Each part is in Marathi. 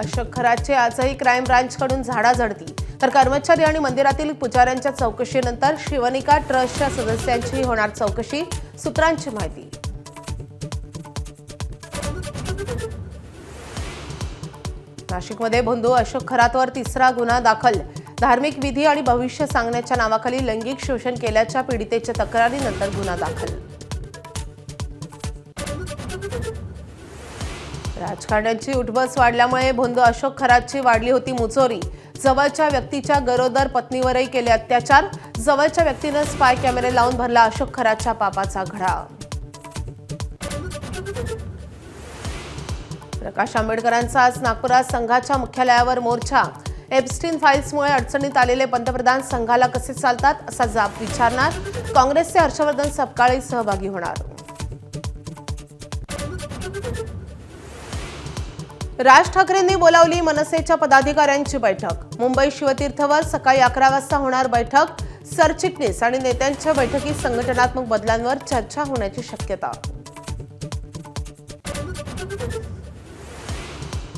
अशोक खराचे आजही क्राईम ब्रांचकडून झाडाझडती, तर कर्मचारी आणि मंदिरातील पुजाऱ्यांच्या चौकशीनंतर शिवनिका ट्रस्टच्या सदस्यांची होणार चौकशी, सूत्रांची माहिती। नाशिकमध्ये भोंदू अशोक खरातवर तिसरा गुन्हा दाखल। धार्मिक विधी आणि भविष्य सांगण्याच्या नावाखाली लैंगिक शोषण केल्याच्या पीडितेच्या तक्रारीनंतर गुन्हा दाखल। राजकारण्यांची उठबस वाढल्यामुळे भोंदू अशोक खरातची वाढली होती मुजोरी। जवळच्या व्यक्तीच्या गरोदर पत्नीवरही केले अत्याचार। जवळच्या व्यक्तीने स्पाय कॅमेरे लावून भरला अशोक खरातच्या पापाचा घडा। प्रकाश आंबेडकरांचा आज नागपुरात संघाच्या मुख्यालयावर मोर्चा। एप्स्टीन फाईल्समुळे अडचणीत आलेले पंतप्रधान संघाला कसे चालतात असा जाब विचारणार। काँग्रेसचे हर्षवर्धन सपकाळही सहभागी होणार। राज ठाकरेंनी बोलावली मनसेच्या पदाधिकाऱ्यांची बैठक। मुंबई शिवतीर्थवर सकाळी 11 वाजता होणार बैठक। सरचिटणीस आणि नेत्यांच्या बैठकीत संघटनात्मक बदलांवर चर्चा होण्याची शक्यता।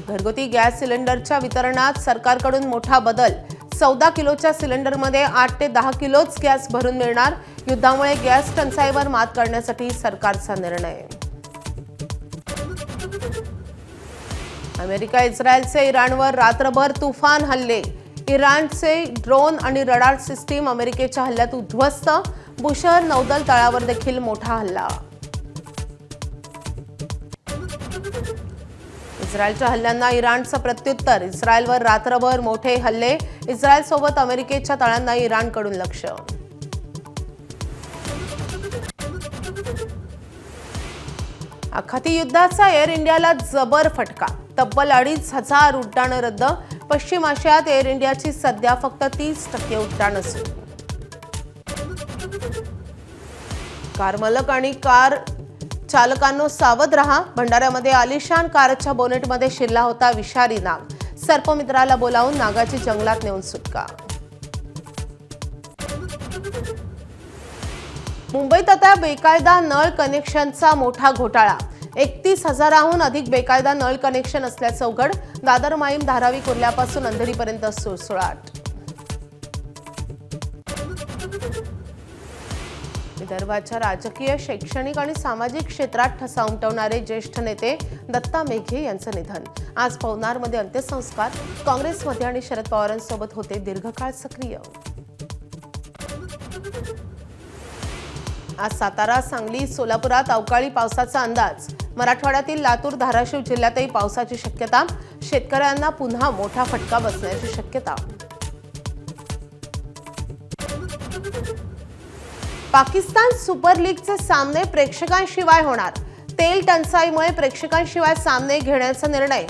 घरगुती गॅस सिलेंडरच्या वितरणात सरकारकडून मोठा बदल। 14 किलोच्या सिलेंडरमध्ये 8 ते 10 किलोच गॅस भरून मिळणार। युद्धामुळे गॅस टंचाईवर मात करण्यासाठी सरकारचा निर्णय। अमेरिका इस्रायलचे इराणवर रात्रभर तुफान हल्ले। इराणचे ड्रोन आणि रडार सिस्टीम अमेरिकेच्या हल्ल्यात उद्ध्वस्त। बुशहर नौदल तळावर देखील मोठा हल्ला। इस्रायलच्या हल्ल्यांना इराणचं प्रत्युत्तर। इस्रायलवर रात्रभर मोठे हल्ले। इस्रायलसोबत अमेरिकेच्या तळांना इराणकडून लक्ष। आखाती युद्धाचा एअर इंडियाला जबर फटका। तब्बल 2,500 उड्डाणं रद्द। पश्चिम आशियात एअर इंडियाची सध्या फक्त 30% उड्डाणं सुरू। कार मालक आणि कार चालकांनो सावध रहा। भंडाऱ्यामध्ये आलिशान कारच्या बोनेटमध्ये शिरला होता विषारी नाग। सर्पमित्राला बोलावून नागाची जंगलात नेऊन सुटका। मुंबईत आता बेकायदा नळ कनेक्शनचा मोठा घोटाळा। 31,000हून अधिक बेकायदा नळ कनेक्शन असल्याचं उघड। दादर माहीम धारावी कुर्ल्यापासून अंधेरीपर्यंत सुळसुळाट। विदर्भाच्या राजकीय, शैक्षणिक आणि सामाजिक क्षेत्रात ठसा उमटवणारे ज्येष्ठ नेते दत्ता मेघे यांचं निधन। आज पवनारमध्ये अंत्यसंस्कार। काँग्रेसमध्ये आणि शरद पवारांसोबत होते दीर्घकाळ सक्रिय। आज सातारा, सांगली, सोलापुरात अवकाळी पावसाचा अंदाज। मराठवाड्यातील लातूर, धाराशिव जिल्ह्यातही पावसाची शक्यता। शेतकऱ्यांना पुन्हा मोठा फटका बसण्याची शक्यता। पाकिस्तान सुपर लीगचे सामने प्रेक्षकांशिवाय होणार। तेल टंचाईमुळे प्रेक्षकांशिवाय सामने घेण्याचा निर्णय।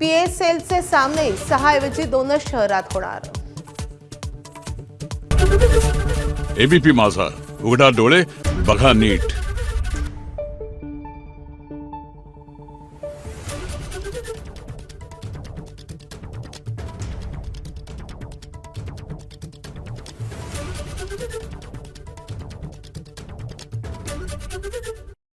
PSLचे सामने 6 ऐवजी 2च शहरात होणार। ABP माझा, उघडा डोळे बघा नीट।